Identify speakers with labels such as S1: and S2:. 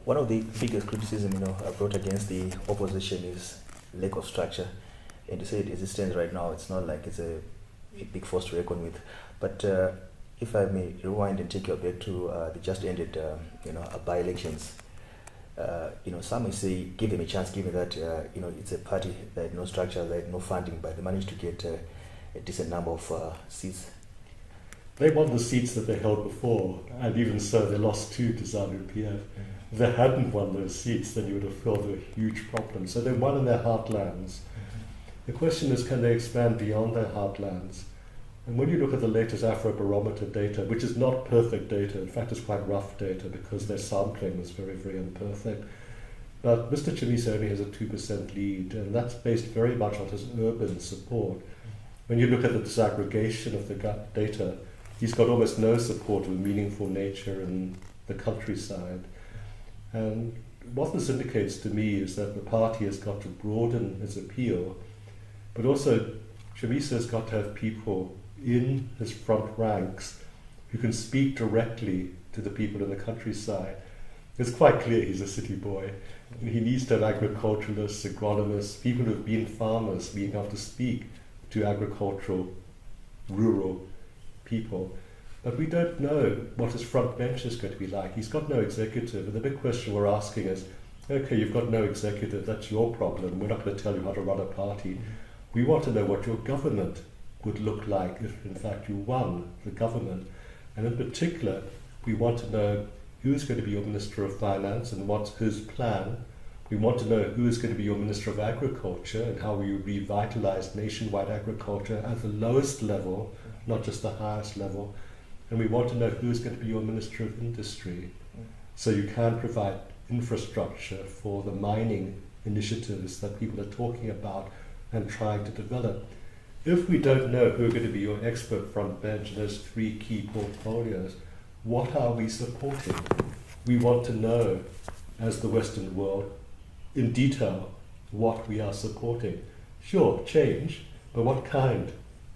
S1: One of the biggest criticism, brought against the opposition is lack of structure. And to say it exists right now, it's not like it's a big force to reckon with. But if I may rewind and take you back to the just ended, by-elections. Some may say give them a chance, given that it's a party that had no structure, that had no funding, but they managed to get a decent number of seats.
S2: They won the seats that they held before, and even so, they lost 2 to ZANU-PF. If they hadn't won those seats, then you would have felt a huge problem. So they won in their heartlands. The question is, can they expand beyond their heartlands? And when you look at the latest Afrobarometer data, which is not perfect data, in fact it's quite rough data because their sampling is very, very imperfect, but Mr. Chamisa only has a 2% lead, and that's based very much on his urban support. When you look at the disaggregation of the data, he's got almost no support of a meaningful nature in the countryside. And what this indicates to me is that the party has got to broaden its appeal, but also Chamisa has got to have people in his front ranks who can speak directly to the people in the countryside. It's quite clear he's a city boy. He needs to have agriculturalists, agronomists, people who have been farmers being able to speak to agricultural, rural people. But we don't know what his front bench is going to be like. He's got no executive, and the big question we're asking is, okay, you've got no executive, that's your problem. We're not going to tell you how to run a party. We want to know what your government would look like if, in fact, you won the government. And in particular, we want to know who's going to be your Minister of Finance and what's his plan. We want to know who is going to be your Minister of Agriculture and how we revitalize nationwide agriculture at the lowest level, not just the highest level. And we want to know who is going to be your Minister of Industry, so you can provide infrastructure for the mining initiatives that people are talking about and trying to develop. If we don't know who are going to be your expert front bench in those 3 key portfolios, what are we supporting? We want to know, as the Western world, in detail, what we are supporting. Sure, change, but what kind?